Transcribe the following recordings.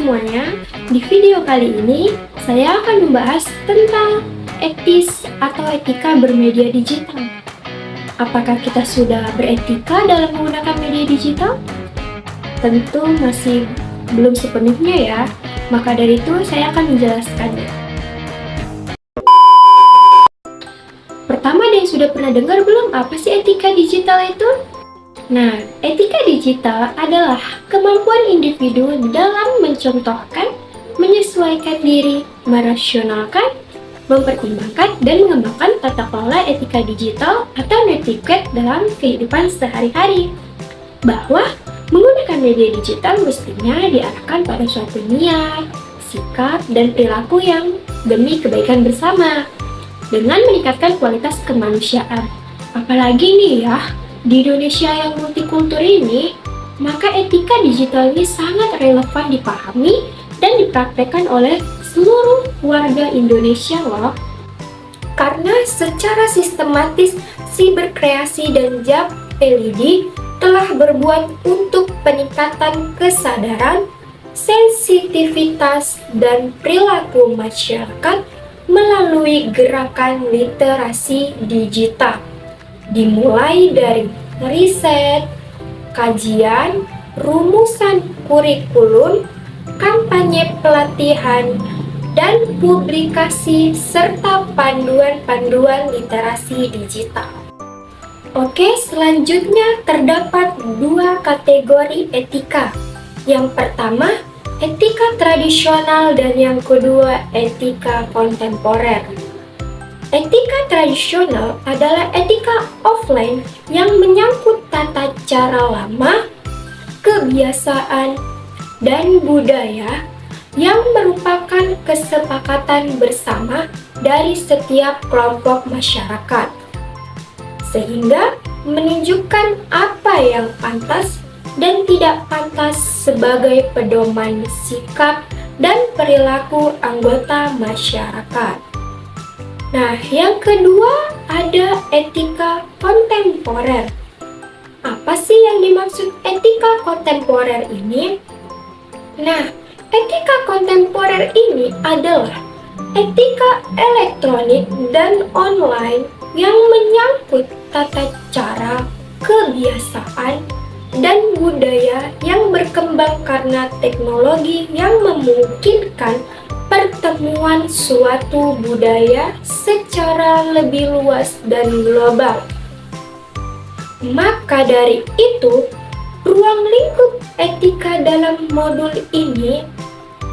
semuanya, di video kali ini saya akan membahas tentang etis atau etika bermedia digital. Apakah kita sudah beretika dalam menggunakan media digital? Tentu masih belum sepenuhnya ya, maka dari itu saya akan menjelaskannya. Pertama, ada yang sudah pernah dengar belum apa sih etika digital itu? Nah, etika digital adalah kemampuan individu dalam mencontohkan, menyesuaikan diri, merasionalkan, mempertimbangkan, dan mengembangkan tata kelola etika digital atau netiquette dalam kehidupan sehari-hari. Bahwa menggunakan media digital mestinya diarahkan pada suatu niat, sikap, dan perilaku yang demi kebaikan bersama, dengan meningkatkan kualitas kemanusiaan. Apalagi nih ya, di Indonesia yang multikultur ini, maka etika digital ini sangat relevan dipahami dan dipraktekkan oleh seluruh warga Indonesia loh. Karena secara sistematis Cyberkreasi dan JAP LED telah berbuat untuk peningkatan kesadaran, sensitivitas, dan perilaku masyarakat melalui gerakan literasi digital. Dimulai dari riset, kajian, rumusan kurikulum, kampanye pelatihan, dan publikasi serta panduan-panduan literasi digital. Oke, selanjutnya terdapat dua kategori etika. Yang pertama, etika tradisional dan yang kedua, etika kontemporer. Etika tradisional adalah etika offline yang menyangkut tata cara lama, kebiasaan, dan budaya yang merupakan kesepakatan bersama dari setiap kelompok masyarakat, sehingga menunjukkan apa yang pantas dan tidak pantas sebagai pedoman sikap dan perilaku anggota masyarakat. Nah, yang kedua ada etika kontemporer. Apa sih yang dimaksud etika kontemporer ini? Nah, etika kontemporer ini adalah etika elektronik dan online yang menyangkut tata cara, kebiasaan, dan budaya yang berkembang karena teknologi yang memungkinkan pertemuan suatu budaya secara lebih luas dan global. Maka dari itu, ruang lingkup etika dalam modul ini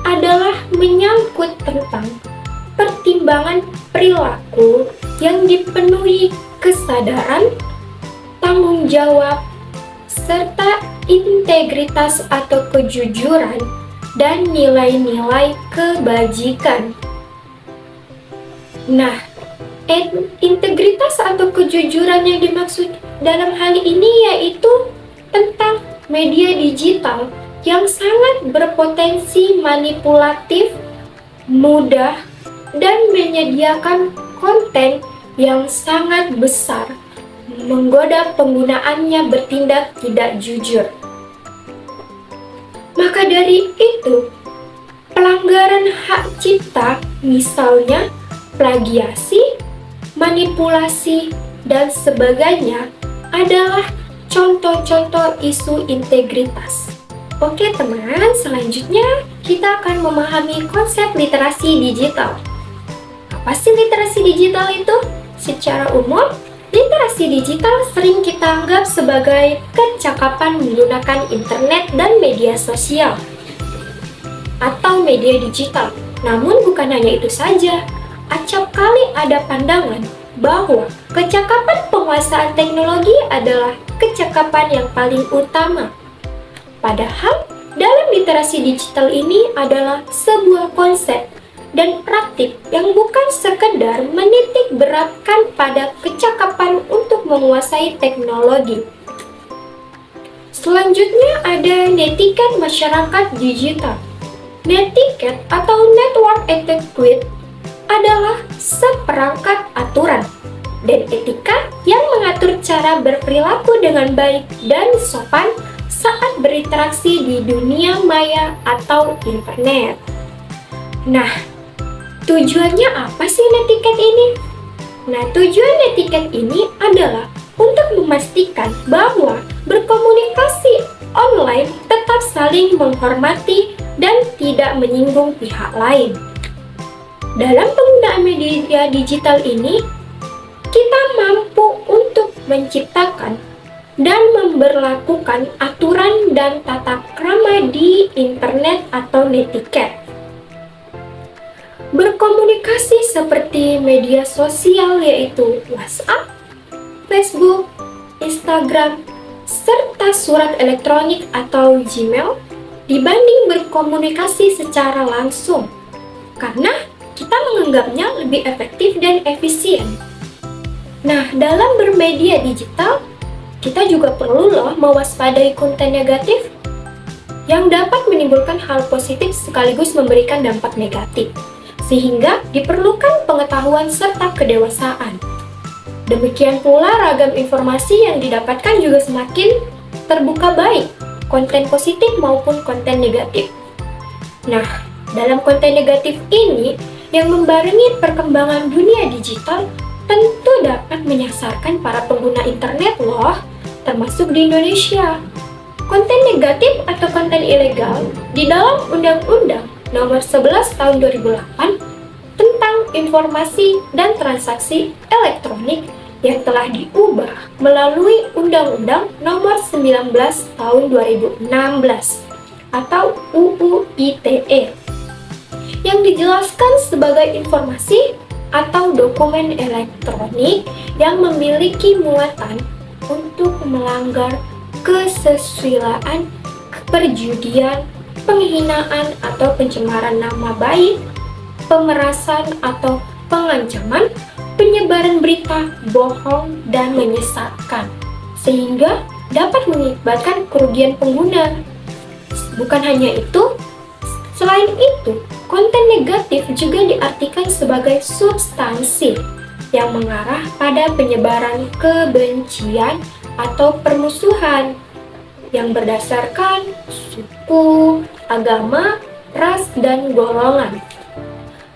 adalah menyangkut tentang pertimbangan perilaku yang dipenuhi kesadaran, tanggung jawab, serta integritas atau kejujuran dan nilai-nilai kebajikan. Nah, integritas atau kejujuran yang dimaksud dalam hal ini yaitu tentang media digital yang sangat berpotensi manipulatif, mudah, dan menyediakan konten yang sangat besar, menggoda penggunaannya bertindak tidak jujur. Maka dari itu, pelanggaran hak cipta, misalnya plagiasi, manipulasi, dan sebagainya, adalah contoh-contoh isu integritas. Oke teman, selanjutnya kita akan memahami konsep literasi digital. Apa sih literasi digital itu? Secara umum, literasi digital sering kita anggap sebagai kecakapan menggunakan internet dan media sosial atau media digital. Namun bukan hanya itu saja, acap kali ada pandangan bahwa kecakapan penguasaan teknologi adalah kecakapan yang paling utama. Padahal, dalam literasi digital ini adalah sebuah konsep dan praktik yang bukan sekedar menitik beratkan pada kecakapan untuk menguasai teknologi. Selanjutnya ada netiquette masyarakat digital. Netiquette atau network etiquette adalah seperangkat aturan dan etika yang mengatur cara berperilaku dengan baik dan sopan saat berinteraksi di dunia maya atau internet. Nah, tujuannya apa sih netiquette ini? Nah, tujuan netiquette ini adalah untuk memastikan bahwa berkomunikasi online tetap saling menghormati dan tidak menyinggung pihak lain. Dalam penggunaan media digital ini, kita mampu untuk menciptakan dan memberlakukan aturan dan tata krama di internet atau netiquette. Berkomunikasi seperti media sosial yaitu WhatsApp, Facebook, Instagram, serta surat elektronik atau Gmail dibanding berkomunikasi secara langsung, karena kita menganggapnya lebih efektif dan efisien. Nah, dalam bermedia digital, kita juga perlu mewaspadai konten negatif yang dapat menimbulkan hal positif sekaligus memberikan dampak negatif, sehingga diperlukan pengetahuan serta kedewasaan. Demikian pula ragam informasi yang didapatkan juga semakin terbuka baik, konten positif maupun konten negatif. Nah, dalam konten negatif ini yang membarengi perkembangan dunia digital tentu dapat menyasarkan para pengguna internet termasuk di Indonesia. Konten negatif atau konten ilegal di dalam Undang-Undang Nomor 11 Tahun 2008 tentang informasi dan transaksi elektronik yang telah diubah melalui Undang-Undang Nomor 19 Tahun 2016 atau UU ITE yang dijelaskan sebagai informasi atau dokumen elektronik yang memiliki muatan untuk melanggar kesesuaian, perjudian, penghinaan atau pencemaran nama baik, pemerasan atau pengancaman, penyebaran berita bohong dan menyesatkan, sehingga dapat mengakibatkan kerugian pengguna. Bukan hanya itu, selain itu, konten negatif juga diartikan sebagai substansi yang mengarah pada penyebaran kebencian atau permusuhan yang berdasarkan suku, agama, ras, dan golongan.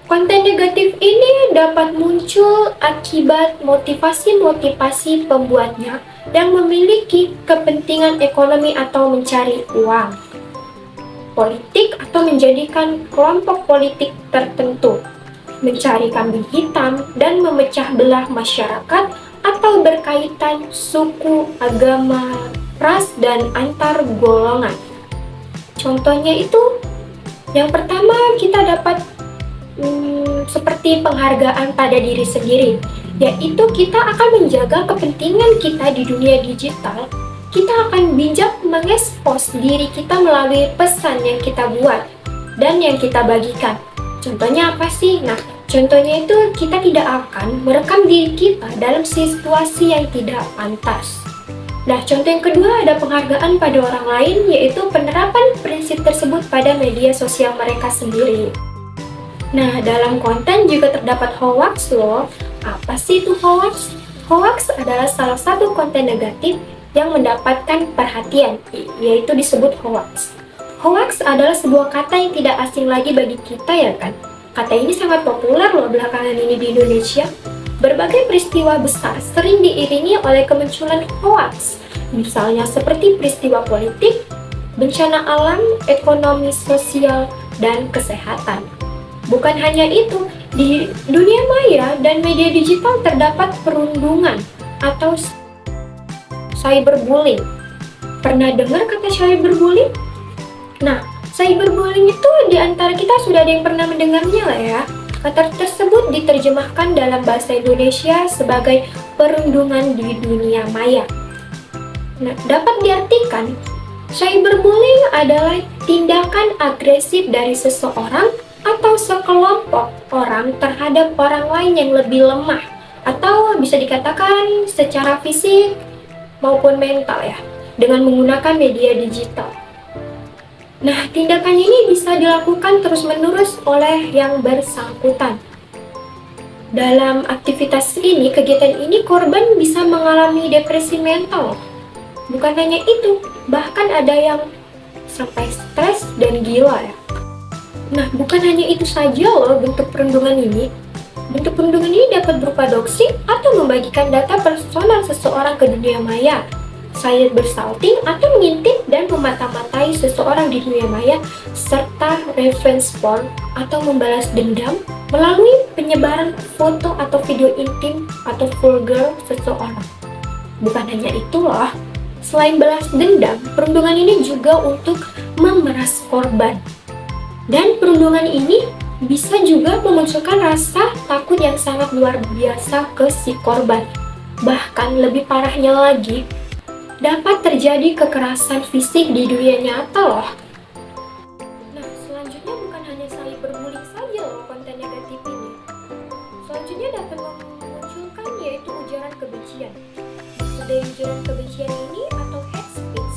Konten negatif ini dapat muncul akibat motivasi-motivasi pembuatnya yang memiliki kepentingan ekonomi atau mencari uang, politik atau menjadikan kelompok politik tertentu, mencari kambing hitam dan memecah belah masyarakat atau berkaitan suku, agama, ras, dan antar golongan. Contohnya itu, yang pertama kita dapat seperti penghargaan pada diri sendiri, yaitu kita akan menjaga kepentingan kita di dunia digital. Kita akan bijak mengekspos diri kita melalui pesan yang kita buat dan yang kita bagikan. Contohnya apa sih? Nah, contohnya itu kita tidak akan merekam diri kita dalam situasi yang tidak pantas. Nah, contoh yang kedua ada penghargaan pada orang lain, yaitu penerapan prinsip tersebut pada media sosial mereka sendiri. Nah, dalam konten juga terdapat hoax Apa sih itu hoax? Hoax adalah salah satu konten negatif yang mendapatkan perhatian, yaitu disebut hoax. Hoax adalah sebuah kata yang tidak asing lagi bagi kita, ya kan? Kata ini sangat populer belakangan ini di Indonesia. Berbagai peristiwa besar sering diiringi oleh kemunculan hoax, misalnya seperti peristiwa politik, bencana alam, ekonomi, sosial, dan kesehatan. Bukan hanya itu, di dunia maya dan media digital terdapat perundungan atau cyberbullying. Pernah dengar kata cyberbullying? Nah, cyberbullying itu di antara kita sudah ada yang pernah mendengarnya ya. Kata tersebut diterjemahkan dalam bahasa Indonesia sebagai perundungan di dunia maya. Nah, dapat diartikan, cyberbullying adalah tindakan agresif dari seseorang atau sekelompok orang terhadap orang lain yang lebih lemah, atau bisa dikatakan secara fisik maupun mental ya, dengan menggunakan media digital. Nah, tindakan ini bisa dilakukan terus-menerus oleh yang bersangkutan. Dalam aktivitas ini, kegiatan ini korban bisa mengalami depresi mental, Bukan hanya itu, bahkan ada yang sampai stres dan gila ya. Nah, bukan hanya itu saja loh bentuk perundungan ini. Bentuk perundungan ini dapat berupa doxing atau membagikan data personal seseorang ke dunia maya, cyberstalking atau mengintip dan memata-matai seseorang di dunia maya, serta revenge porn atau membalas dendam melalui penyebaran foto atau video intim atau vulgar seseorang. Bukan hanya itu loh, selain balas dendam, perundungan ini juga untuk memeras korban. Dan perundungan ini bisa juga memunculkan rasa takut yang sangat luar biasa ke si korban. Bahkan lebih parahnya lagi, dapat terjadi kekerasan fisik di dunia nyata loh. Nah, selanjutnya bukan hanya cyberbullying saja loh konten negatif ini. Selanjutnya dapat memunculkan yaitu ujaran kebencian. Dari ujaran kebencian ini atau hate speech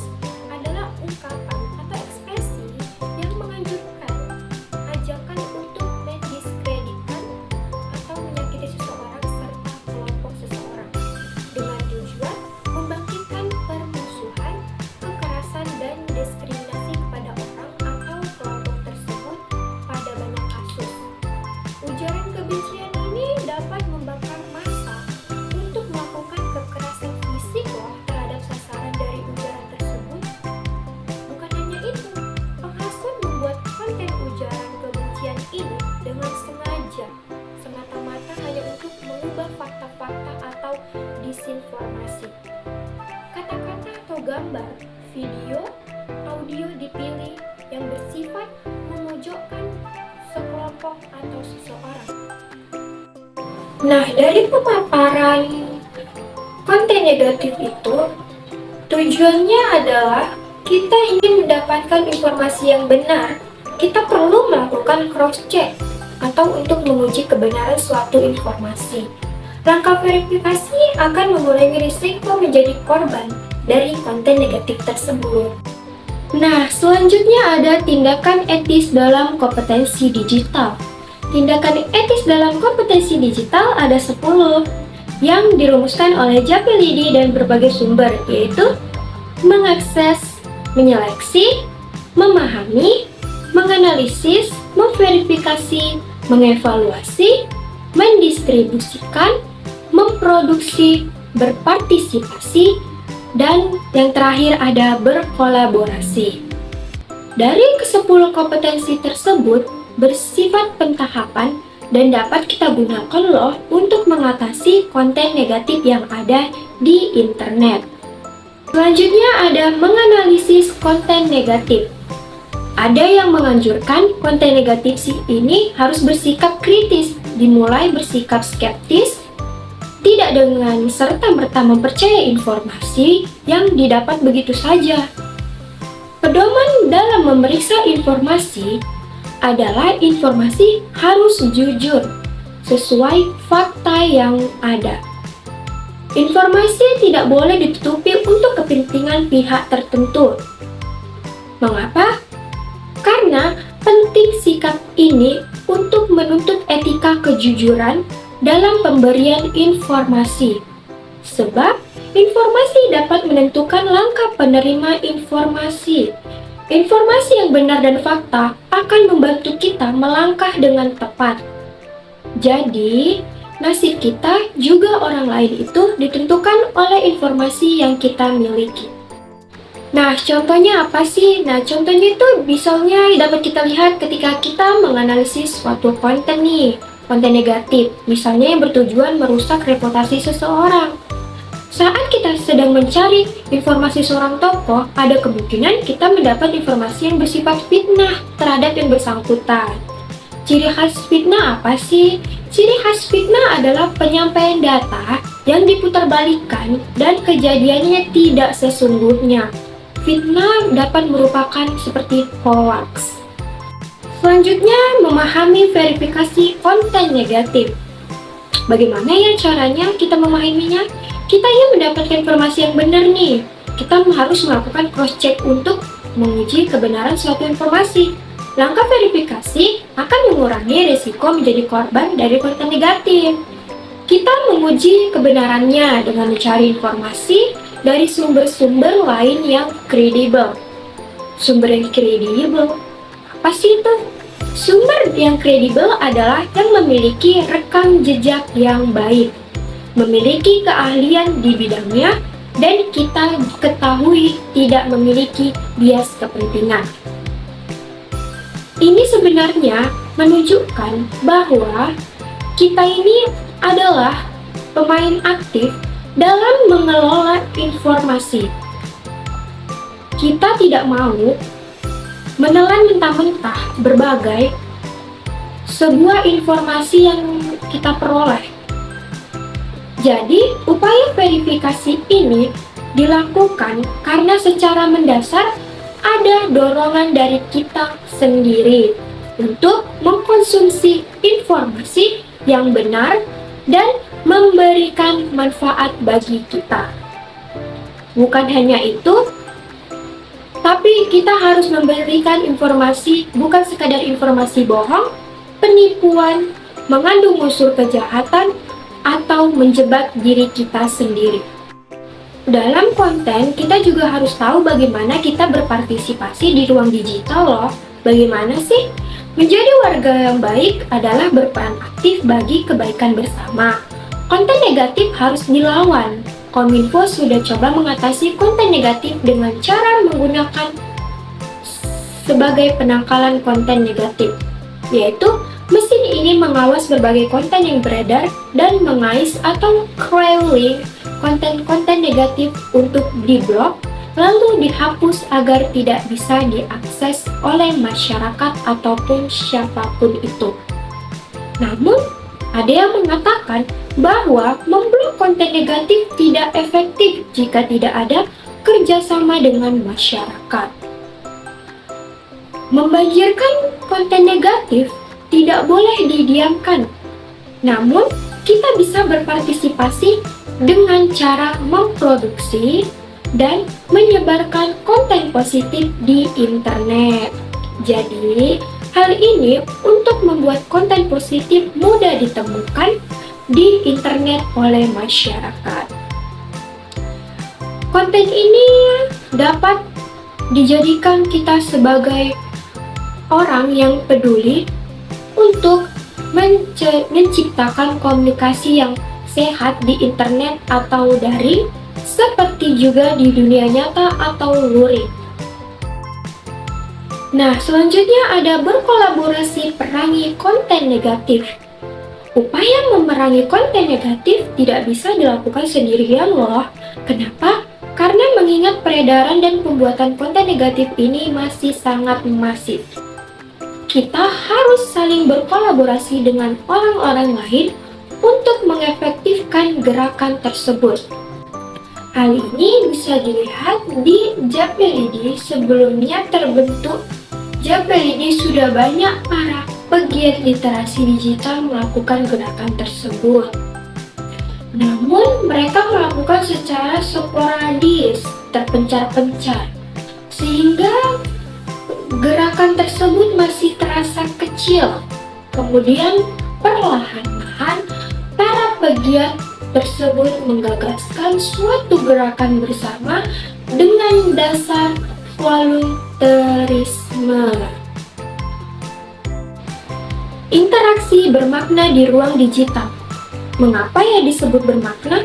adalah ungkapan atau ekspresi yang menganjurkan ajakan untuk mendiskreditkan atau menyakiti seseorang serta kelompok seseorang dengan tujuan membangkitkan permusuhan, kekerasan, dan diskriminasi kepada orang atau kelompok tersebut pada banyak kasus. Ujaran kebencian ini dapat membakar massa untuk melakukan kekerasan fisik loh terhadap sasaran dari ujaran tersebut. Bukan hanya itu, penghasut membuat konten ujaran kebencian ini dengan sengaja, semata-mata hanya untuk mengubah fakta-fakta atau disinformasi. Kata-kata atau gambar, video, audio dipilih yang bersifat memojokkan sekelompok atau seseorang. Nah, dari pemaparan konten negatif itu, tujuannya adalah kita ingin mendapatkan informasi yang benar. Kita perlu melakukan cross-check atau untuk menguji kebenaran suatu informasi. Langkah verifikasi akan mengurangi risiko menjadi korban dari konten negatif tersebut. Nah, selanjutnya ada tindakan etis dalam kompetensi digital. Tindakan etis dalam kompetensi digital ada 10 yang dirumuskan oleh Japelidi dan berbagai sumber, yaitu mengakses, menyeleksi, memahami, menganalisis, memverifikasi, mengevaluasi, mendistribusikan, memproduksi, berpartisipasi, dan yang terakhir ada berkolaborasi. Dari ke-10 kompetensi tersebut bersifat pentahapan dan dapat kita gunakan loh untuk mengatasi konten negatif yang ada di internet. Selanjutnya ada menganalisis konten negatif. Ada yang menganjurkan konten negatif ini harus bersikap kritis, dimulai bersikap skeptis, tidak dengan serta-merta mempercaya informasi yang didapat begitu saja. Pedoman dalam memeriksa informasi adalah informasi harus jujur, sesuai fakta yang ada. Informasi tidak boleh ditutupi untuk kepentingan pihak tertentu. Mengapa? Karena penting sikap ini untuk menuntut etika kejujuran dalam pemberian informasi. Sebab, informasi dapat menentukan langkah penerima informasi. Informasi yang benar dan fakta akan membantu kita melangkah dengan tepat. Jadi, nasib kita juga orang lain itu ditentukan oleh informasi yang kita miliki. Nah, contohnya apa sih? Nah, contohnya itu misalnya dapat kita lihat ketika kita menganalisis suatu konten nih, konten negatif, misalnya yang bertujuan merusak reputasi seseorang. Saat kita sedang mencari informasi seorang tokoh, ada kemungkinan kita mendapat informasi yang bersifat fitnah terhadap yang bersangkutan. Ciri khas fitnah apa sih? Ciri khas fitnah adalah penyampaian data yang diputarbalikkan dan kejadiannya tidak sesungguhnya. Fitnah dapat merupakan seperti hoax. Selanjutnya, memahami verifikasi konten negatif. Bagaimana ya caranya kita memahaminya? Kita ingin mendapatkan informasi yang benar nih. Kita harus melakukan cross-check untuk menguji kebenaran suatu informasi. Langkah verifikasi akan mengurangi risiko menjadi korban dari konten negatif. Kita menguji kebenarannya dengan mencari informasi dari sumber-sumber lain yang kredibel. Sumber yang kredibel? Apa sih itu? Sumber yang kredibel adalah yang memiliki rekam jejak yang baik, memiliki keahlian di bidangnya, dan kita ketahui tidak memiliki bias kepentingan. Ini sebenarnya menunjukkan bahwa kita ini adalah pemain aktif dalam mengelola informasi. Kita tidak mau menelan mentah-mentah berbagai sebuah informasi yang kita peroleh. Jadi, upaya verifikasi ini dilakukan karena secara mendasar ada dorongan dari kita sendiri untuk mengkonsumsi informasi yang benar dan memberikan manfaat bagi kita. Bukan hanya itu, tapi kita harus memberikan informasi bukan sekadar informasi bohong, penipuan, mengandung unsur kejahatan, atau menjebak diri kita sendiri. Dalam konten, kita juga harus tahu bagaimana kita berpartisipasi di ruang digital loh. Bagaimana sih? Menjadi warga yang baik adalah berperan aktif bagi kebaikan bersama. Konten negatif harus dilawan. Kominfo sudah coba mengatasi konten negatif dengan cara menggunakan sebagai penangkalan konten negatif, yaitu mesin ini mengawas berbagai konten yang beredar dan mengais atau crawling konten-konten negatif untuk diblok lalu dihapus agar tidak bisa diakses oleh masyarakat ataupun siapapun itu. Namun, ada yang mengatakan bahwa memblok konten negatif tidak efektif jika tidak ada kerjasama dengan masyarakat. Membanjirkan konten negatif tidak boleh didiamkan, namun kita bisa berpartisipasi dengan cara memproduksi dan menyebarkan konten positif di internet. Jadi, hal ini untuk membuat konten positif mudah ditemukan di internet oleh masyarakat. Konten ini dapat dijadikan kita sebagai orang yang peduli untuk menciptakan komunikasi yang sehat di internet atau daring, seperti juga di dunia nyata atau luring. Nah, selanjutnya ada berkolaborasi perangi konten negatif. Upaya memerangi konten negatif tidak bisa dilakukan sendirian loh. Kenapa? Karena mengingat peredaran dan pembuatan konten negatif ini masih sangat masif. Kita harus saling berkolaborasi dengan orang-orang lain untuk mengefektifkan gerakan tersebut. Hal ini bisa dilihat di Japelidi. Sebelumnya terbentuk Japelidi, sudah banyak para pegiat literasi digital melakukan gerakan tersebut. Namun mereka melakukan secara sporadis, terpencar-pencar, sehingga gerakan tersebut masih terasa kecil. Kemudian perlahan-lahan para pegiat tersebut menggagaskan suatu gerakan bersama dengan dasar volunteerisme. Interaksi bermakna di ruang digital. Mengapa ya disebut bermakna?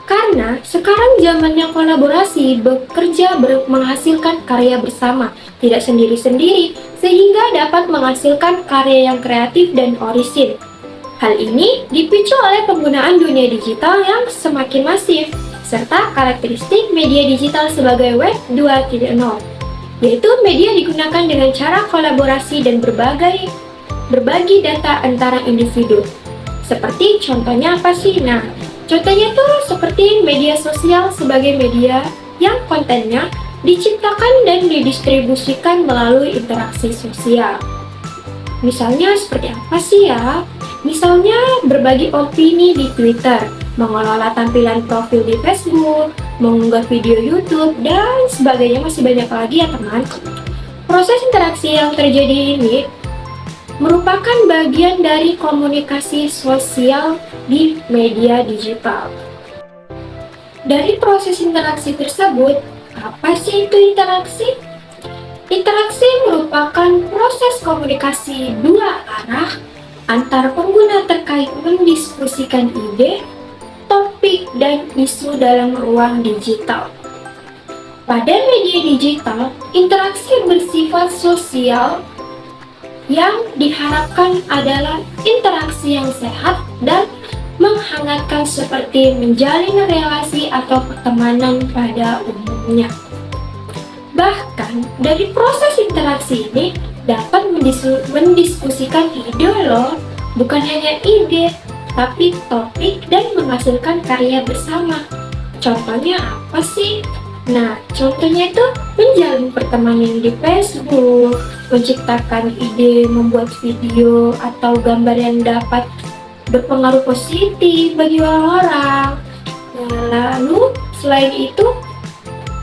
Karena sekarang zamannya kolaborasi, bekerja menghasilkan karya bersama, tidak sendiri-sendiri, sehingga dapat menghasilkan karya yang kreatif dan orisin. Hal ini dipicu oleh penggunaan dunia digital yang semakin masif, serta karakteristik media digital sebagai Web 2.0, yaitu media digunakan dengan cara kolaborasi dan berbagi data antara individu. Seperti contohnya apa sih? Nah, contohnya tuh seperti media sosial sebagai media yang kontennya diciptakan dan didistribusikan melalui interaksi sosial. Misalnya seperti apa sih ya? Misalnya berbagi opini di Twitter, mengelola tampilan profil di Facebook, mengunggah video YouTube, dan sebagainya, masih banyak lagi ya teman. Proses interaksi yang terjadi ini merupakan bagian dari komunikasi sosial di media digital. Dari proses interaksi tersebut, apa sih itu interaksi? Interaksi merupakan proses komunikasi dua arah antar pengguna terkait mendiskusikan ide, topik, dan isu dalam ruang digital. Pada media digital, interaksi bersifat sosial yang diharapkan adalah interaksi yang sehat dan menghangatkan seperti menjalin relasi atau pertemanan pada umumnya. Bahkan dari proses interaksi ini dapat mendiskusikan ide loh, bukan hanya ide, tapi topik dan menghasilkan karya bersama. Contohnya apa sih? Nah, contohnya itu menjalin pertemanan di Facebook, menciptakan ide, membuat video atau gambar yang dapat berpengaruh positif bagi orang-orang. Nah, lalu selain itu,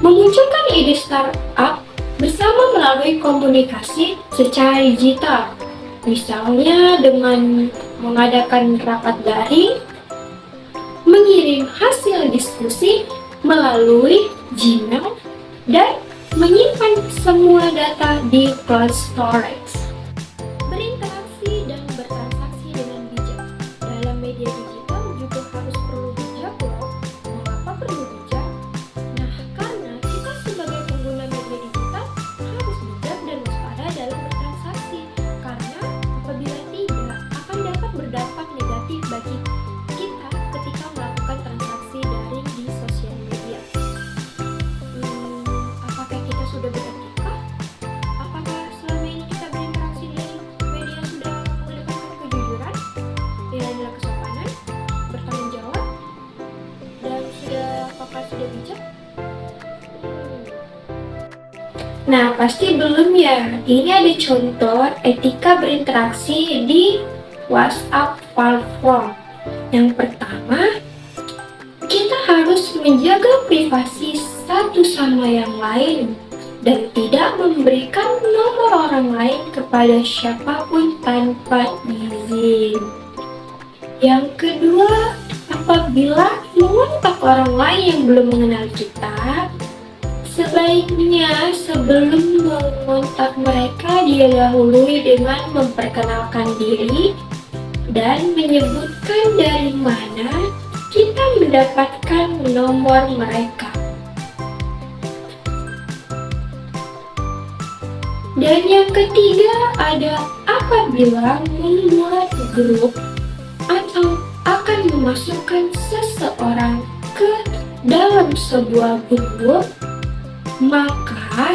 memunculkan ide startup bersama melalui komunikasi secara digital. Misalnya dengan mengadakan rapat daring, mengirim hasil diskusi melalui Gmail, dan menyimpan semua data di cloud storage. Berinteraksi dan bertransaksi dengan bijak. Dalam media digital juga harus perlu bijak loh. Mengapa perlu bijak? Nah, karena kita sebagai pengguna media digital harus bijak dan waspada dalam bertransaksi. Karena apabila tidak, akan dapat berdampak negatif bagi kita ketika melakukan transaksi daring di sosial media. Apakah kita sudah beretika? Apakah selama ini kita berinteraksi di media sudah mengedepankan kejujuran, nilai-nilai kesopanan, bertanggung jawab, dan apakah sudah bijak? Nah, pasti belum ya. Ini ada contoh etika berinteraksi di WhatsApp platform. Yang pertama, kita harus menjaga privasi satu sama yang lain dan tidak memberikan nomor orang lain kepada siapapun tanpa izin. Yang kedua, apabila mengontak orang lain yang belum mengenal kita, sebaiknya sebelum mengontak mereka didahului dengan memperkenalkan diri dan menyebutkan dari mana kita mendapatkan nomor mereka. Dan yang ketiga ada apabila membuat grup atau akan memasukkan seseorang ke dalam sebuah grup, maka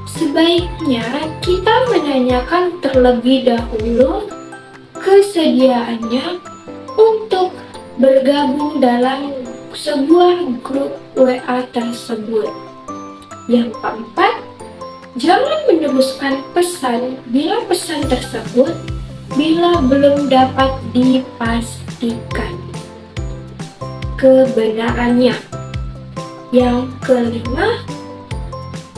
sebaiknya kita menanyakan terlebih dahulu kesediaannya untuk bergabung dalam sebuah grup WA tersebut. Yang keempat, jangan meneruskan pesan bila pesan tersebut belum dapat dipastikan kebenarannya. Yang kelima,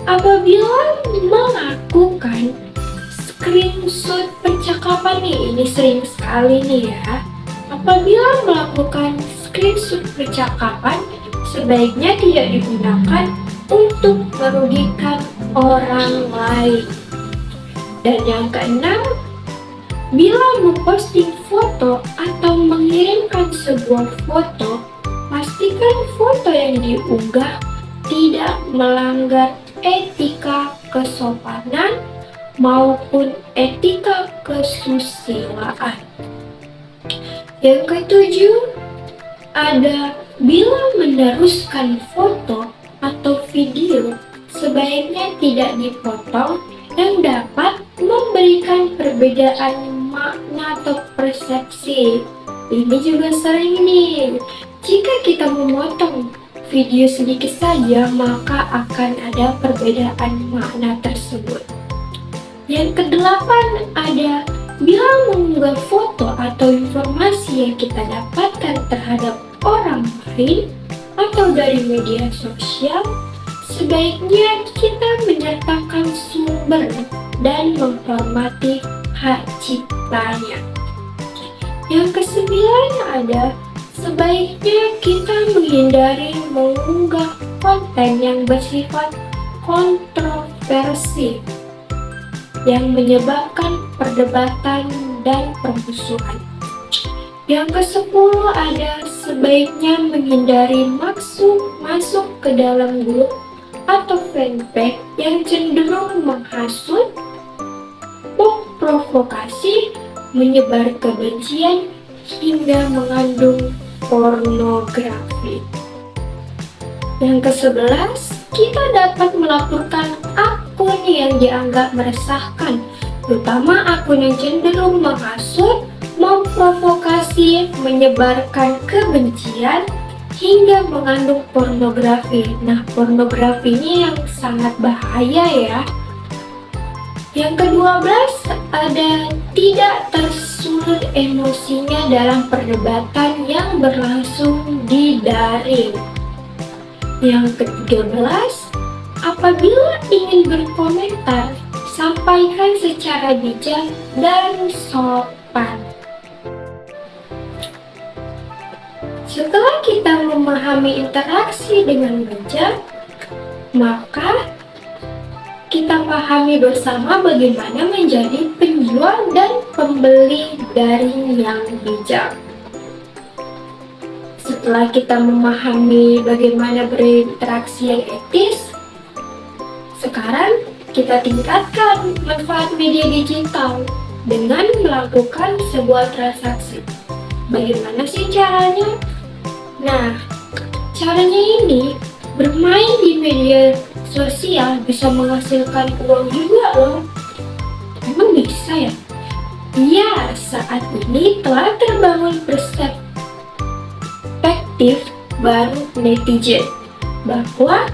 apabila melakukan screenshot percakapan ini sering sekali nih ya. Apabila melakukan screenshot percakapan, sebaiknya tidak digunakan untuk merugikan orang lain. Dan yang keenam, bila memposting foto atau mengirimkan sebuah foto, pastikan foto yang diunggah tidak melanggar etika kesopanan maupun etika kesusilaan. Yang ketujuh, ada bila meneruskan foto atau video, sebaiknya tidak dipotong dan dapat memberikan perbedaan makna atau persepsi. Ini juga sering nih, jika kita memotong video sedikit saja, maka akan ada perbedaan makna tersebut. Yang kedelapan ada bila mengunggah foto atau informasi yang kita dapatkan terhadap orang lain atau dari media sosial, sebaiknya kita menyertakan sumber dan menghormati hak ciptanya. Yang kesembilan ada sebaiknya kita menghindari mengunggah konten yang bersifat kontroversi yang menyebabkan perdebatan dan permusuhan. Yang ke-10 ada sebaiknya menghindari masuk ke dalam grup atau fanpage yang cenderung menghasut, memprovokasi, menyebar kebencian, hingga mengandung pornografi. Yang ke-11, kita dapat melaporkan akun yang dianggap meresahkan, terutama akun yang cenderung menghasut, memprovokasi, menyebarkan kebencian, hingga mengandung pornografi. Nah, pornografi ini yang sangat bahaya ya. Yang ke-12 ada tidak tersulut emosinya dalam perdebatan yang berlangsung di daring. Yang ke-13, apabila ingin berkomentar, sampaikan secara bijak dan sopan. Setelah kita memahami interaksi dengan bijak, maka kita pahami bersama bagaimana menjadi penjual dan pembeli daring yang bijak. Setelah kita memahami bagaimana berinteraksi yang etis, sekarang kita tingkatkan manfaat media digital dengan melakukan sebuah transaksi. Bagaimana sih caranya? Nah, caranya ini bermain di media sosial bisa menghasilkan uang juga loh. Emang bisa ya? Iya, saat ini telah terbangun perspektif baru netizen bahwa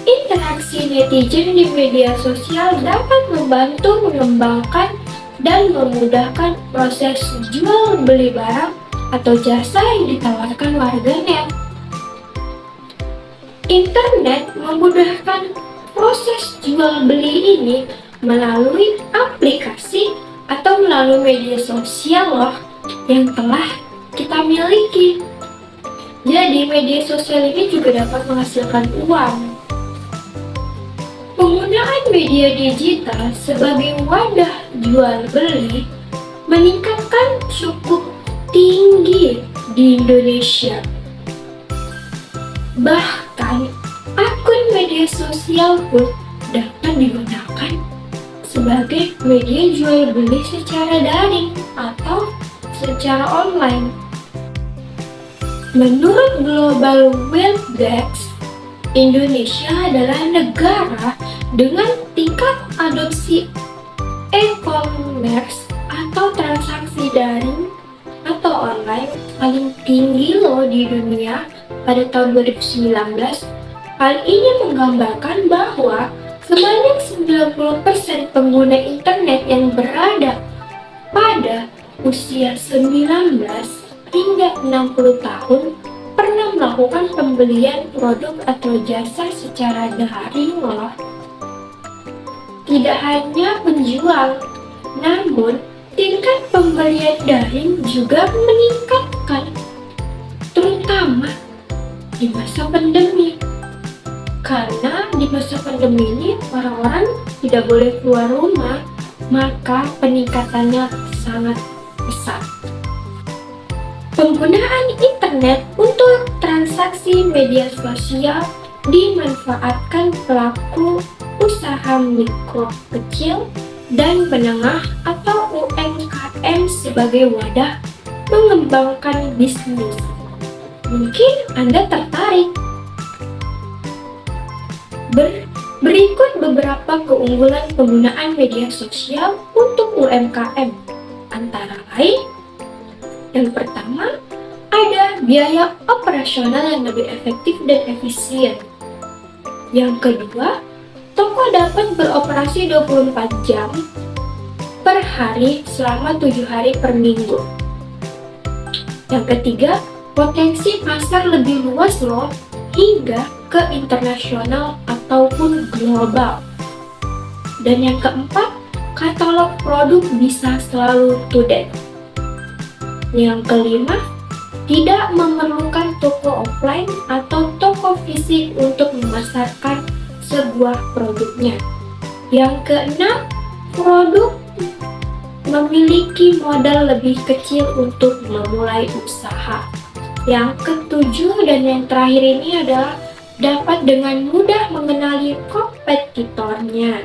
interaksi netizen di media sosial dapat membantu mengembangkan dan memudahkan proses jual beli barang atau jasa yang ditawarkan warganet. Internet memudahkan proses jual beli ini melalui aplikasi atau melalui media sosial loh yang telah kita miliki. Jadi media sosial ini juga dapat menghasilkan uang. Penggunaan media digital sebagai wadah jual beli meningkatkan cukup tinggi di Indonesia. Bahkan akun media sosial pun dapat digunakan sebagai media jual beli secara daring atau secara online. Menurut Global Wellbex, Indonesia adalah negara dengan tingkat adopsi e-commerce atau transaksi daring atau online paling tinggi loh di dunia pada tahun 2019. Hal ini menggambarkan bahwa sebanyak 90% pengguna internet yang berada pada usia 19 hingga 60 tahun pernah melakukan pembelian produk atau jasa secara daring loh. Tidak hanya penjual, namun tingkat pembelian daring juga meningkatkan, terutama di masa pandemi. Karena di masa pandemi ini orang-orang tidak boleh keluar rumah, maka peningkatannya sangat besar. Penggunaan internet untuk transaksi media sosial dimanfaatkan pelaku usaha mikro kecil dan menengah atau UMKM sebagai wadah mengembangkan bisnis. Mungkin Anda tertarik. Berikut beberapa keunggulan penggunaan media sosial untuk UMKM. Antara lain, yang pertama, ada biaya operasional yang lebih efektif dan efisien. Yang kedua, toko dapat beroperasi 24 jam per hari selama 7 hari per minggu. Yang ketiga, potensi pasar lebih luas loh, hingga ke internasional ataupun global. Dan yang keempat, katalog produk bisa selalu to date. Yang kelima, tidak memerlukan toko offline atau toko fisik untuk memasarkan sebuah produknya. Yang keenam, produk memiliki modal lebih kecil untuk memulai usaha. Yang ketujuh dan yang terakhir ini adalah dapat dengan mudah mengenali kompetitornya.